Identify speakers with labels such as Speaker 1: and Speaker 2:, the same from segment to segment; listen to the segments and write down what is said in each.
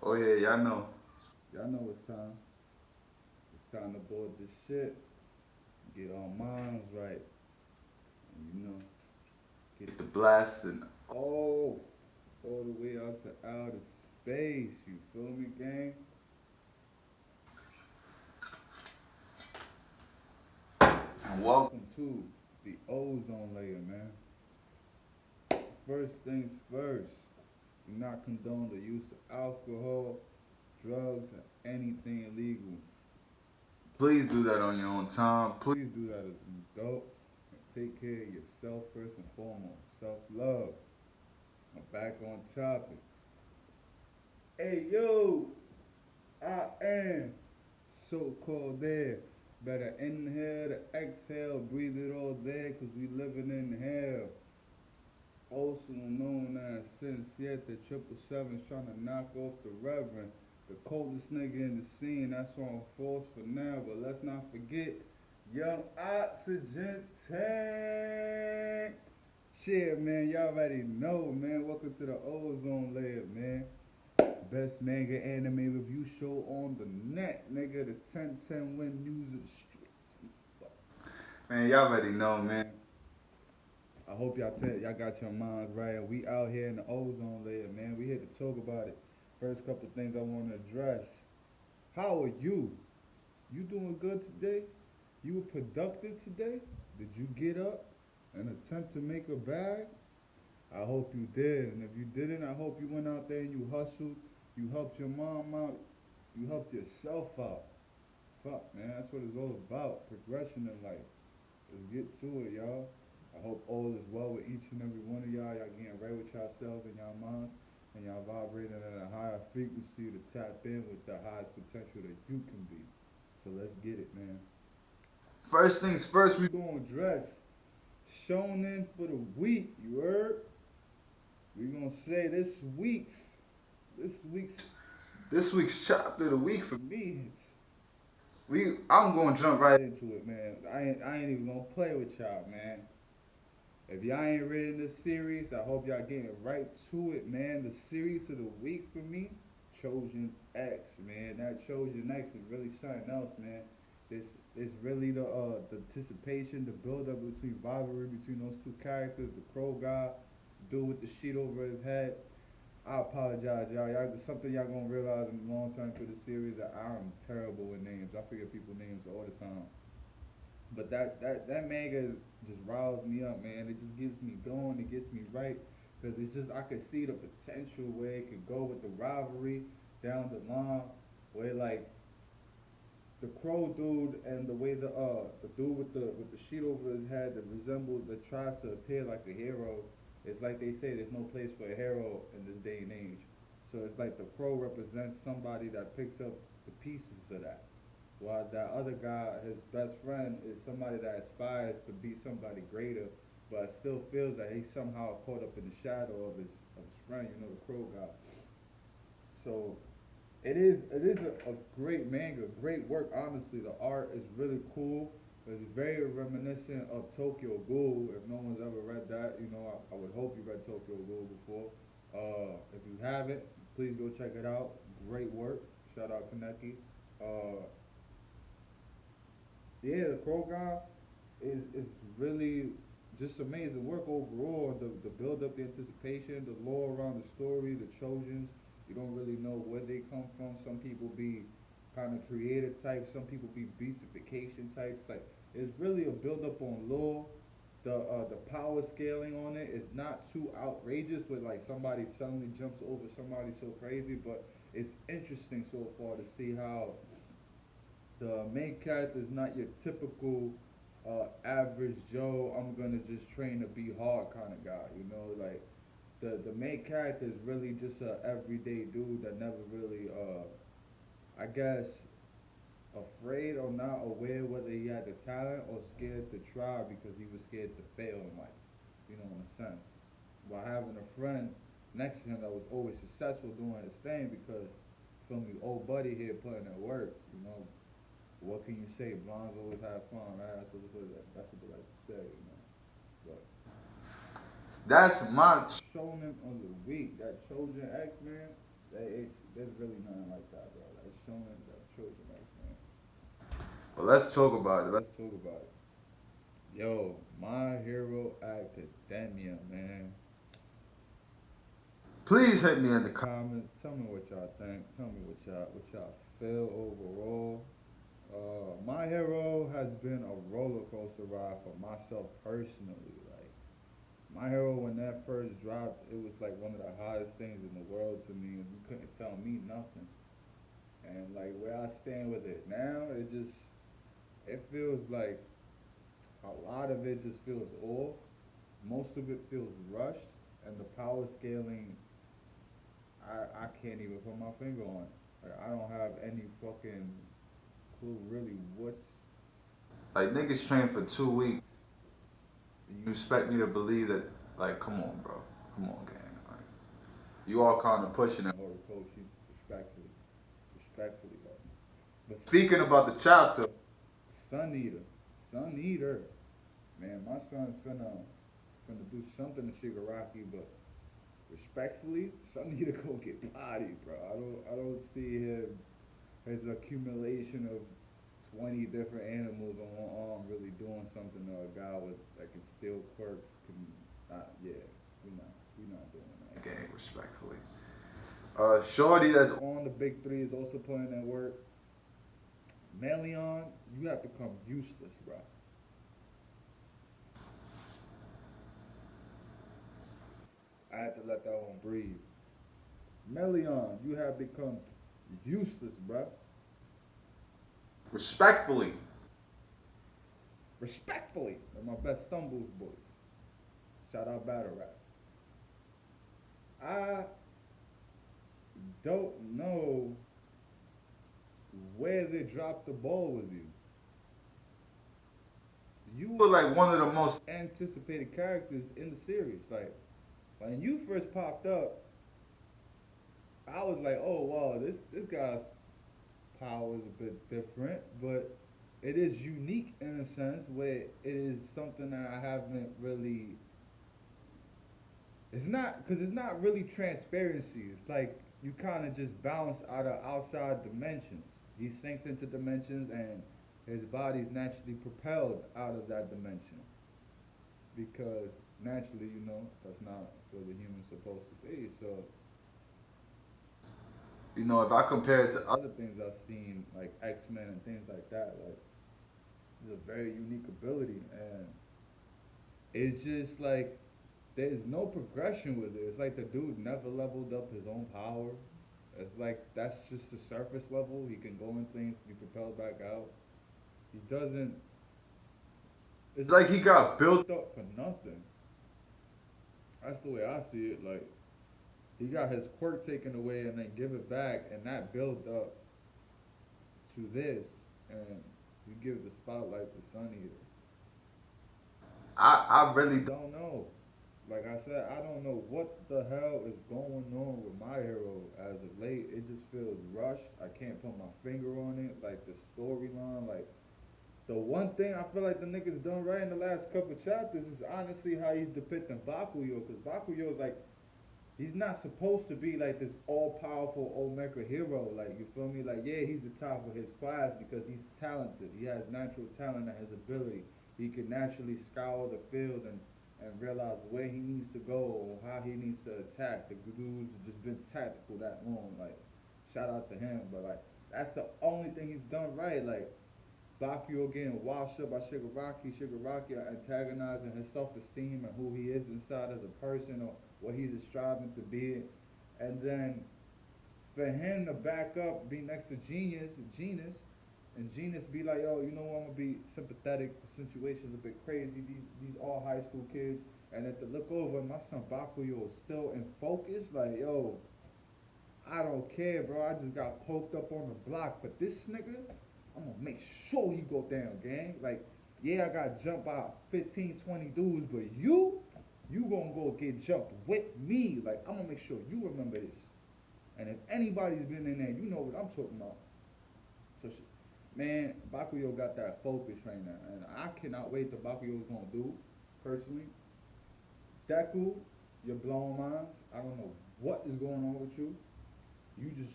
Speaker 1: Oh yeah, y'all know. Y'all know it's time. It's time to board this shit. Get our minds right. And get the blasting. Oh, all the way out to outer space. You feel me, gang? And welcome to the ozone layer, man. First things first. Do not condone the use of alcohol, drugs, or anything illegal. Please do that on your own time. Please do that as an adult. And take care of yourself first and foremost. Self love. I'm back on topic. Hey yo, I am so called there. Better inhale to exhale, breathe it all there, cause we living in hell. Also known as Sincere, the 777's trying to knock off the Reverend. The coldest nigga in the scene, that's on force for now, but let's not forget Young Oxygen Tank. Cheer, man, y'all already know, man. Welcome to the ozone layer, man. Best manga anime review show on the net, nigga. The 1010 win news of the streets. Man, y'all already know, man. I hope y'all got your minds right. We out here in the ozone layer, man. We here to talk about it. First couple things I want to address. How are you? You doing good today? You were productive today? Did you get up and attempt to make a bag? I hope you did. And if you didn't, I hope you went out there and you hustled. You helped your mom out. You helped yourself out. Fuck, man. That's what it's all about. Progression in life. Let's get to it, y'all. I hope all is well with each and every one of y'all. Y'all getting right with yourselves and y'all minds. And y'all vibrating at a higher frequency to tap in with the highest potential that you can be. So let's get it, man. First things first, we gonna address shonen for the week. You heard? We gonna say this week's this week's chapter of the week for me. I'm gonna jump right into it, man. I ain't even gonna play with y'all, man. If y'all ain't reading this series, I hope y'all getting right to it, man. The series of the week for me, Chosen X, man. That Chosen X is really something else, man. This is really the anticipation, the build up between rivalry between those two characters, the crow guy, dude with the sheet over his head. I apologize, y'all. Something y'all gonna realize in the long term through the series that I'm terrible with names. I forget people's names all the time. But that manga just riles me up, man. It just gets me going. It gets me right because it's just I could see the potential where it could go with the rivalry down the line, where like the crow dude and the way the dude with the sheet over his head that resembles that tries to appear like a hero. It's like they say there's no place for a hero in this day and age. So it's like the crow represents somebody that picks up the pieces of that. While that other guy, his best friend, is somebody that aspires to be somebody greater, but still feels that he's somehow caught up in the shadow of his friend, the crow guy. So it is a great manga, great work. Honestly, the art is really cool. It's very reminiscent of Tokyo Ghoul. If no one's ever read that, I would hope you read Tokyo Ghoul before. If you haven't, please go check it out. Great work. Shout out Kaneki. Uh, yeah, the Crow guy is really just amazing work overall. The build up, the anticipation, the lore around the story, the Trojans. You don't really know where they come from. Some people be kind of creative types. Some people be beastification types. Like it's really a build up on lore. The power scaling on it is not too outrageous with like somebody suddenly jumps over somebody so crazy, but it's interesting so far to see how the main character is not your typical average Joe. I'm gonna just train to be hard kind of guy. Like the main character is really just a everyday dude that never really, I guess, afraid or not aware whether he had the talent or scared to try because he was scared to fail in life. In a sense, while having a friend next to him that was always successful doing his thing because, feel me, old buddy here putting in work. What can you say? Blondes always have fun, right? That's what they like to say. But that's my shonen of the week. That Trojan X, man. There's really nothing like that, bro. Like shonen, that children makes, man. But let's talk about it. Let's talk about it. Yo, My Hero Academia, man. Please hit me in the comments. Tell me what y'all think. Tell me what y'all feel overall. My Hero has been a roller coaster ride for myself personally. Like My Hero, when that first dropped, it was like one of the hottest things in the world to me, and you couldn't tell me nothing. And like where I stand with it now, it feels like a lot of it just feels off. Most of it feels rushed, and the power scaling, I can't even put my finger on it. Like I don't have any fucking clue really what's like niggas train for 2 weeks. You expect me to believe that? Like, come on, bro. Come on, gang. Like, you all kind of pushing it. Or coach, respectfully, though. But speaking about the chapter, SunEater, man, my son's finna do something to Shigaraki, but respectfully, SunEater go get bodied, bro. I don't see his accumulation of 20 different animals on one arm really doing something to a guy with that can steal quirks. Yeah, we not doing that. Gang, respectfully. Shorty that's on the big three is also putting in work. Melion, you have become useless, bro. I had to let that one breathe. Melion, you have become useless, bro. Respectfully. Respectfully. They're my best stumbles boys. Shout out Battle Rap. I don't know where they dropped the ball with you. You were like one of the most anticipated characters in the series. Like when you first popped up, I was like, oh wow, this guy's power is a bit different, but it is unique in a sense where it is something that I haven't really. It's not really transparency. It's like you kind of just bounce out of outside dimensions. He sinks into dimensions, and his body's naturally propelled out of that dimension because naturally, that's not where the human's supposed to be. So, if I compare it to other things I've seen, like X-Men and things like that, like it's a very unique ability, and it's just like there's no progression with it. It's like the dude never leveled up his own power. It's like that's just the surface level. He can go in things, be propelled back out. He doesn't. It's like he got built up for nothing. That's the way I see it. Like he got his quirk taken away and then give it back, and that built up to this, and we give the spotlight to SunEater. I really don't know. Like I said, I don't know what the hell is going on with My Hero as of late. It just feels rushed. I can't put my finger on it. Like the storyline, like the one thing I feel like the niggas done right in the last couple chapters is honestly how he's depicting Bakuyo, because Bakuyo is like he's not supposed to be like this all-powerful Omega hero. Like you feel me? Like yeah, he's the top of his class because he's talented. He has natural talent and his ability. He can naturally scour the field and realize where he needs to go or how he needs to attack. The dude's just been tactical that long. Like, shout out to him. But like, that's the only thing he's done right. Like, Bakuyo getting washed up by Shigaraki antagonizing his self-esteem and who he is inside as a person or what he's striving to be. And then for him to back up, be next to Genus, and Genus be like, yo, you know what, I'm gonna be sympathetic. The situation's a bit crazy. These all high school kids, and then to look over, my son Bakuyo is still in focus. Like, yo, I don't care, bro. I just got poked up on the block, but this nigga, I'm gonna make sure he go down, gang. Like, yeah, I got jumped by 15, 20 dudes, but you gonna go get jumped with me. Like, I'm gonna make sure you remember this. And if anybody's been in there, you know what I'm talking about. So, man, Bakuyo got that focus right now, and I cannot wait till Bakuyo's gonna do, personally. Deku, you're blowing minds. I don't know what is going on with you. You just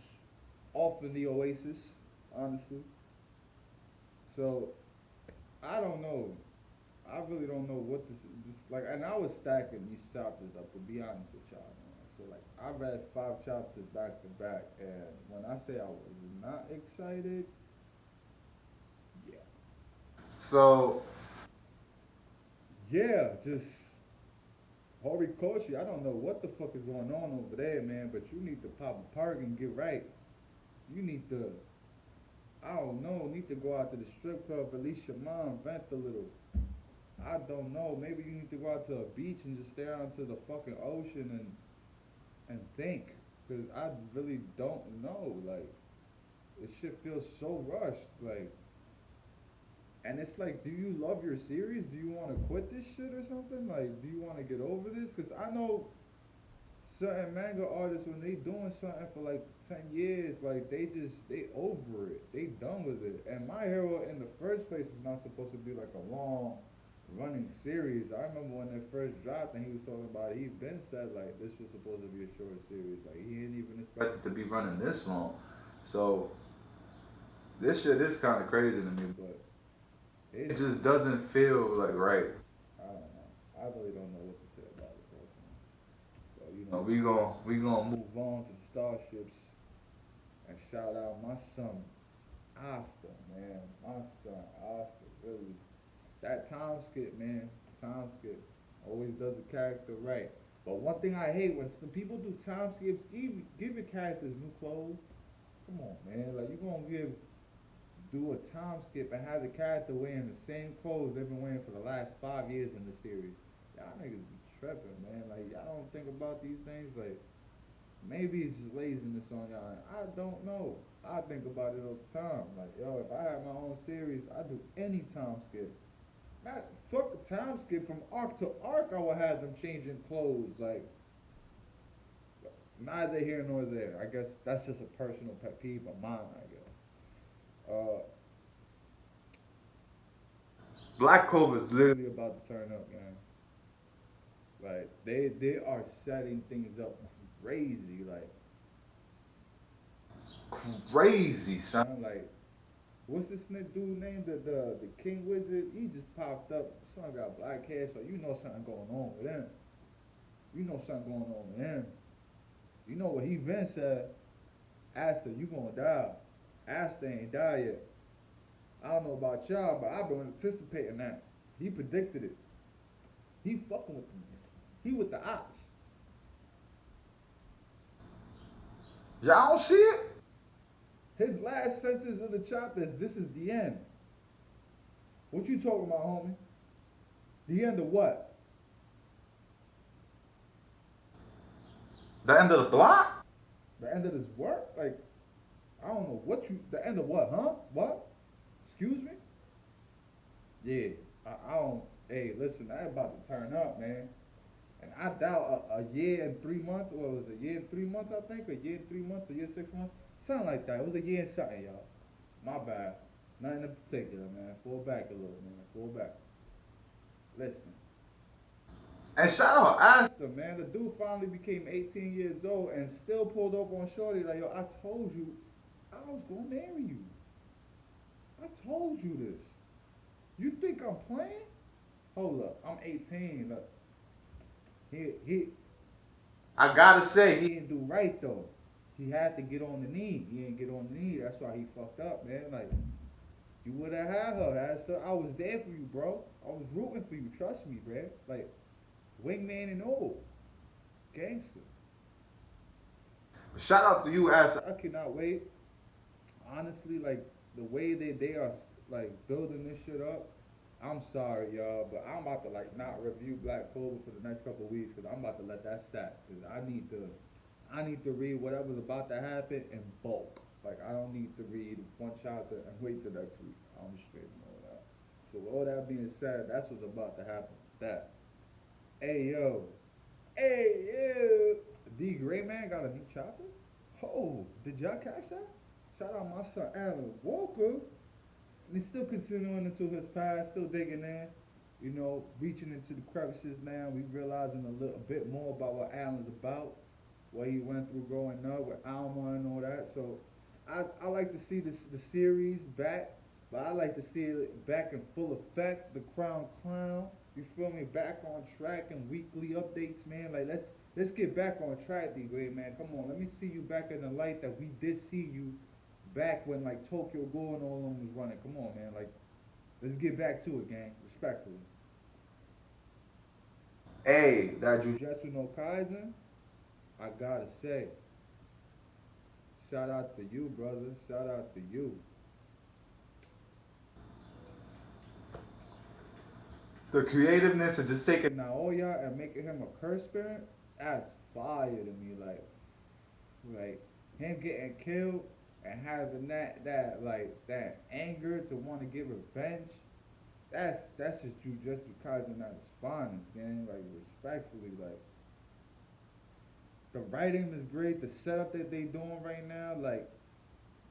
Speaker 1: off in the oasis, honestly. So I don't know. I really don't know what this like. And I was stacking these chapters up to be honest with y'all, man. So like I read 5 chapters back to back, and when I say I was not excited, yeah. So yeah, just horticulture. I don't know what the fuck is going on over there, man. But you need to pop a park and get right. You need to, I don't know, need to go out to the strip club, release your mind, vent a little. I don't know. Maybe you need to go out to a beach and just stare out to the fucking ocean and think. Cause I really don't know. Like, this shit feels so rushed. Like, and it's like, do you love your series? Do you want to quit this shit or something? Like, do you want to get over this? Cause I know certain manga artists when they doing something for like 10 years, like they over it, they done with it. And My Hero in the first place was not supposed to be like a long running series. I remember when it first dropped and he was talking about it, he been said like this was supposed to be a short series. Like he didn't even expect it to be running this long. So this shit is kind of crazy to me, but it just doesn't feel like right. I don't know. I really don't know what to say about it personally. So you know, we gonna move on to the starships and shout out my son Asta, man. My son Asta, really. That time skip, man. Time skip always does the character right. But one thing I hate when some people do time skips, give your characters new clothes. Come on, man. Like you gonna do a time skip and have the character wearing the same clothes they've been wearing for the last 5 years in the series. Y'all niggas be tripping, man. Like y'all don't think about these things. Like maybe it's just laziness on y'all. I don't know. I think about it all the time. Like yo, if I had my own series, I'd do any time skip. Not fuck the time skip from arc to arc. I would have them changing clothes. Like neither here nor there. I guess that's just a personal pet peeve of mine. I guess. Black Clover is literally about to turn up, man. Like they are setting things up crazy, like crazy, son. Like what's this dude named the King Wizard? He just popped up. Son got black hair, so you know something going on with him. You know something going on with him. You know what he been said. Asta, you gonna die. Asta ain't die yet. I don't know about y'all, but I've been anticipating that. He predicted it. He fucking with them. He with the ops. Y'all don't see it? His last sentence of the chapter is, "This is the end." What you talking about, homie? The end of what? The end of the block? The end of this work? Like, I don't know what you. The end of what, huh? What? Excuse me? Yeah, I don't. Hey, listen, that about to turn up, man. And I doubt a year and 3 months, or it was a year and 3 months, I think, a year and 3 months, a year 6 months, something like that. It was a year and something, y'all. My bad. Nothing in particular, man. Fall back a little, man. Fall back. Listen. And shout out Asta, man. The dude finally became 18 years old and still pulled up on Shorty like, yo, I told you I was gonna marry you. I told you this. You think I'm playing? Hold up, I'm 18. Look, he. I gotta say, he didn't do right though. He had to get on the knee. He didn't get on the knee. That's why he fucked up, man. Like, you would have had her, Asta. I was there for you, bro. I was rooting for you. Trust me, bro. Like, wingman and all, gangster. Shout out to you, Asta. I cannot wait. Honestly, like the way they are like building this shit up, I'm sorry, y'all, but I'm about to like not review Black Clover for the next couple of weeks because I'm about to let that stack because I need to read whatever's about to happen in bulk. Like I don't need to read one chapter and wait till next week. I'm straight on all that. So with all that being said, that's what's about to happen. That. Hey yo, hey yo, D Gray Man got a new chapter. Oh, did y'all catch that? Shout out my son Alan Walker. And he's still continuing into his past, still digging in, you know, reaching into the crevices now. We realizing a little bit more about what Alan's about. what he went through growing up with Alma and all that. So I like to see the series back, but I like to see it back in full effect. The Crown Clown, you feel me? Back on track and weekly updates, man. Like let's get back on track, D-Way, man. Come on, let me see you back in the light that we did see you back when like Tokyo Ghoul and all of them was running. Come on, man. Like let's get back to it, gang. Respectfully. Hey, that Jujutsu no Kaisen, I gotta say, shout out to you, brother. Shout out to you. The creativeness of just taking Naoya and making him a curse spirit, that's fire to me. Like him getting killed and having that anger to want to get revenge. That's just Jujutsu Kaisen at its finest, man. Like respectfully, the writing is great. The setup that they doing right now,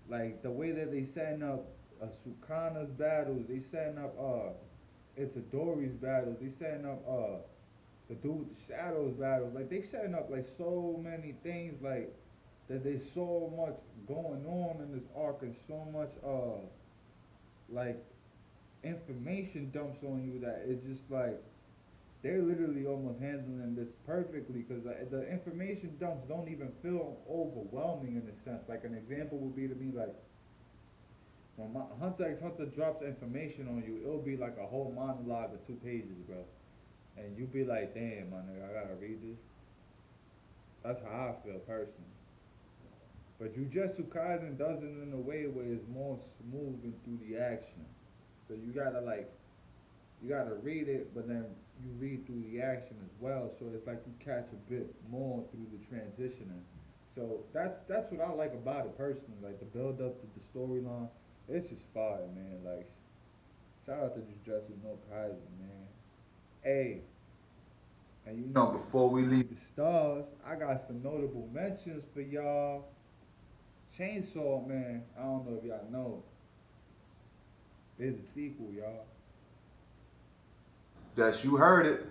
Speaker 1: like the way that they setting up Sukana's battles, they setting up Itadori's battles, they setting up the dude with the shadows battles. Like they setting up like so many things that there's so much going on in this arc and so much like information dumps on you that it's just like they're literally almost handling this perfectly because the information dumps don't even feel overwhelming in a sense. Like an example would be to me like when Hunter x Hunter drops information on you, it'll be like a whole monologue of 2 pages, bro. And you be like, damn, my nigga, I gotta read this. That's how I feel personally. But Jujutsu Kaisen does it in a way where it's more smooth and through the action. So you gotta read it, but then you read through the action as well. So it's like you catch a bit more through the transitioning. So that's what I like about it personally. Like the build up to the storyline, it's just fire, man. Like shout out to Jujutsu no Kaisen, man. Hey, and you know before we leave the stars, I got some notable mentions for y'all. Chainsaw Man, I don't know if y'all know. There's a sequel, y'all. Yes, you heard it.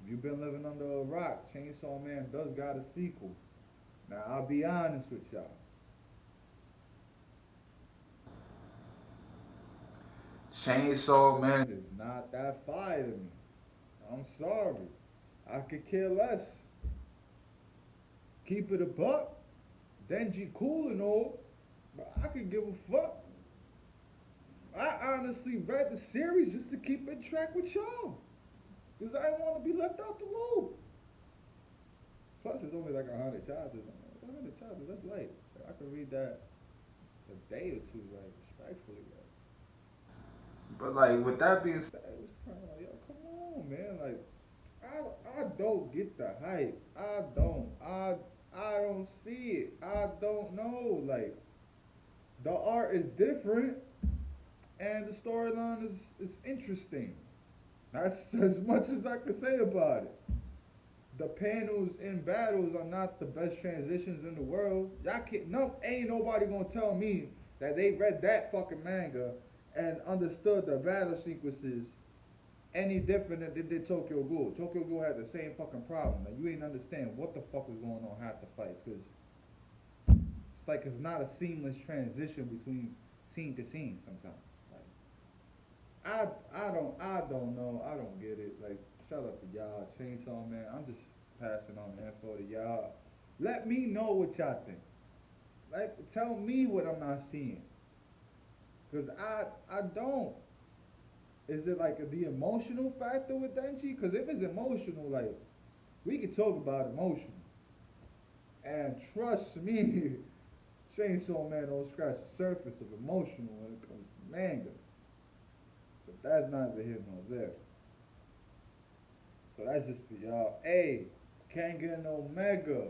Speaker 1: If you've been living under a rock, Chainsaw Man does got a sequel. Now, I'll be honest with y'all. Chainsaw Man is not that fire to me. I'm sorry. I could care less. Keep it a buck. Denji cool and all, but I could give a fuck. I honestly read the series just to keep in track with y'all. Because I didn't want to be left out the loop. Plus, it's only like 100 chapters. 100 chapters, that's light. I could read that a day or two, like, respectfully. But, like, with that being said, it's kind of like, yo, come on, man. Like, I don't get the hype. I don't see it. I don't know. Like, the art is different and the storyline is interesting. That's as much as I can say about it. The panels in battles are not the best transitions in the world. Y'all can't, no, ain't nobody gonna tell me that they read that fucking manga and understood the battle sequences any different than they did Tokyo Ghoul. Tokyo Ghoul had the same fucking problem. Like, you ain't understand what the fuck was going on half the fights, because it's like it's not a seamless transition between scene to scene sometimes. Like, I don't know. I don't get it. Like, shout out to y'all, Chainsaw Man. I'm just passing on the info to y'all. Let me know what y'all think. Like, tell me what I'm not seeing, cause I don't. Is it like the emotional factor with Denji? Because if it's emotional, like, we can talk about emotion. And trust me, Chainsaw Man don't scratch the surface of emotional when it comes to manga. But that's neither here nor there. So that's just for y'all. Hey, Kengan Omega,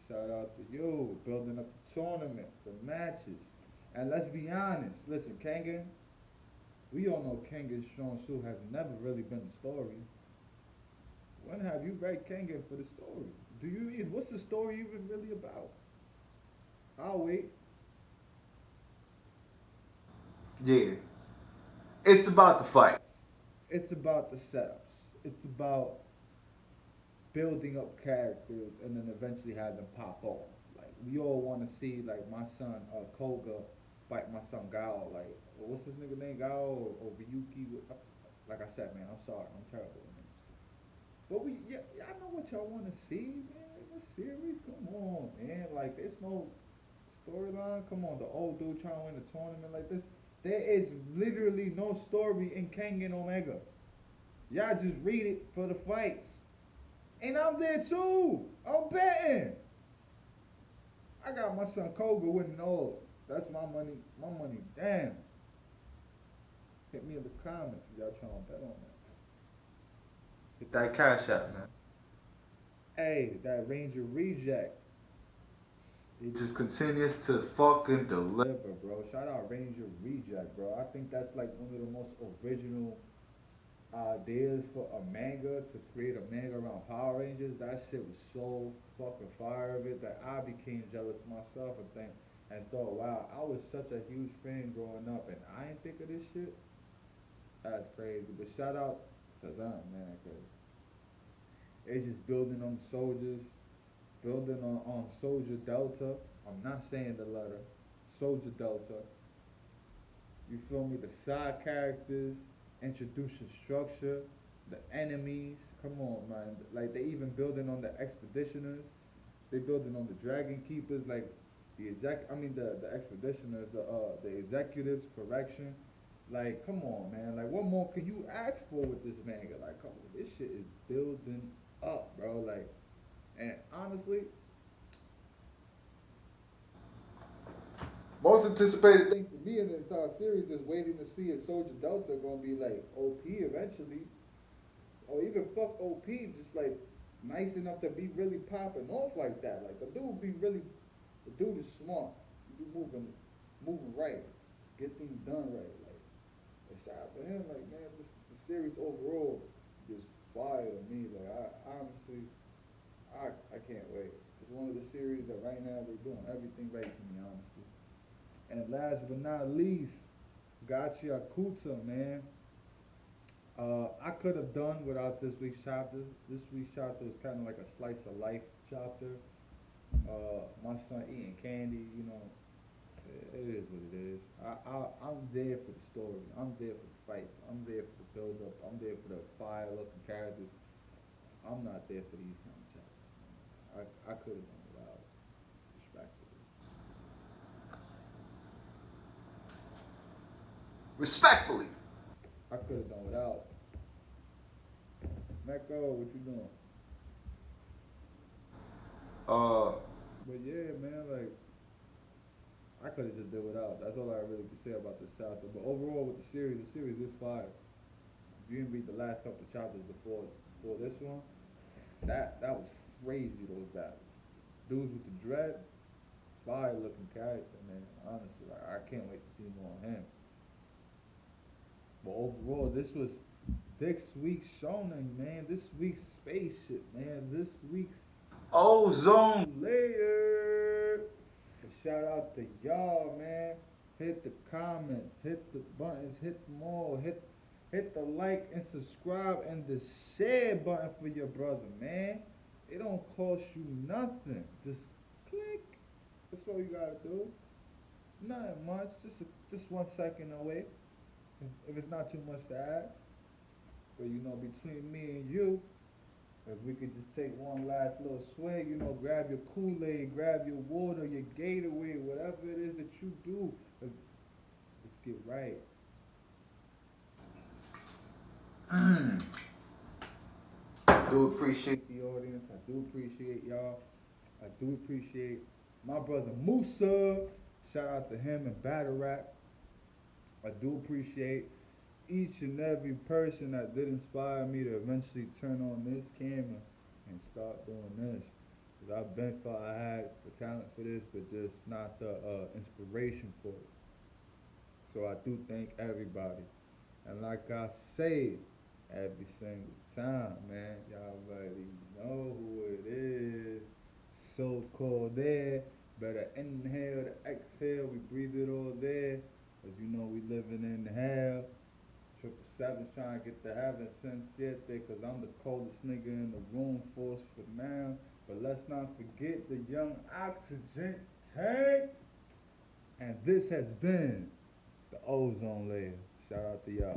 Speaker 1: shout out to you. Building up the tournament, the matches. And let's be honest. Listen, Kengan, we all know Kengan's Shonsu has never really been the story. When have you read Kengan for the story? What's the story even really about? I'll wait. Yeah. It's about the fights. It's about the setups. It's about building up characters and then eventually have them pop off. Like we all want to see like my son Koga fight my son Gao. Like what's his nigga name Gao or Ryuki? Like I said, man, I'm sorry, I'm terrible at names. But y'all know what y'all want to see, man. The series, come on, man. Like there's no storyline. Come on, the old dude trying to win a tournament like this. There is literally no story in Kengan Omega. Y'all just read it for the fights. And I'm there too. I'm betting. I got my son Koga winning all. That's my money. My money. Damn. Hit me in the comments if y'all trying to bet on that. Hit that cash out, man. Hey, that Ranger reject. He just continues to fucking deliver, bro. Shout out Ranger Reject, bro. I think that's like one of the most original ideas for a manga to create a manga around Power Rangers. That shit was so fucking fire of it that I became jealous myself and thought, wow, I was such a huge fan growing up and I didn't think of this shit. That's crazy. But shout out to them, man, because it's just building on soldiers, building on Soldier Delta. I'm not saying the letter. Soldier Delta. You feel me? The side characters, introducing structure, the enemies. Come on, man. Like they even building on the expeditioners. They building on the dragon keepers. Like the expeditioners, the executives, correction. Like, come on, man. Like, what more can you ask for with this manga? Like, come on, this shit is building up, bro. Like, and honestly, most anticipated thing for me in the entire series is waiting to see if Soldier Delta gonna be like OP eventually, or even fuck OP, just like nice enough to be really popping off like that. Like the dude be really, the dude is smart. He be moving right, get things done right. Like, a shout out to him. Like man, the series overall is fire to me. Like I honestly, I can't wait. It's one of the series that right now they're doing everything right to me, honestly. And last but not least, Gotcha Kuta, man. I could have done without this week's chapter. This week's chapter was kind of like a slice of life chapter. My son eating candy, you know, it is what it is. I'm there for the story. I'm there for the fights. I'm there for the build up. I'm there for the fire looking characters. I'm not there for these kind of chapters, man. I could have done without, respectfully.
Speaker 2: Respectfully.
Speaker 1: I could have done without. Mecco, what you doing?
Speaker 2: Uh,
Speaker 1: But yeah, man, like I could have just did without. That's all I really can say about this chapter. But overall, with the series is fire. If you didn't read the last couple of chapters before this one, that was crazy. Those battles, dudes with the dreads, fire looking character, man. Honestly, like, I can't wait to see more of him. But overall, this was this week's shonen, man. This week's spaceship, man. This week's
Speaker 2: Ozone.
Speaker 1: layer. Shout out to y'all, man. Hit the comments, hit the buttons, hit them all, hit the like and subscribe and the share button for your brother, man. It don't cost you nothing. Just click. That's all you gotta do. Nothing much. Just 1 second away. If it's not too much to ask. But you know, between me and you, if we could just take one last little swig, you know, grab your Kool-Aid, grab your water, your Gatorade, whatever it is that you do, let's get right. I do appreciate the audience. I do appreciate y'all. I do appreciate my brother Musa. Shout out to him and Battle Rap. I do appreciate each and every person that did inspire me to eventually turn on this camera and start doing this. Because I've been thought I had the talent for this, but just not the inspiration for it. So I do thank everybody. And like I say every single time, man, y'all already know who it is. So called air. Better inhale to exhale. We breathe it all there. As you know, we living in hell. 777's trying to get to heaven SunEater, cause I'm the coldest nigga in the room, force for now. But let's not forget the young oxygen tank. And this has been the ozone layer. Shout out to y'all.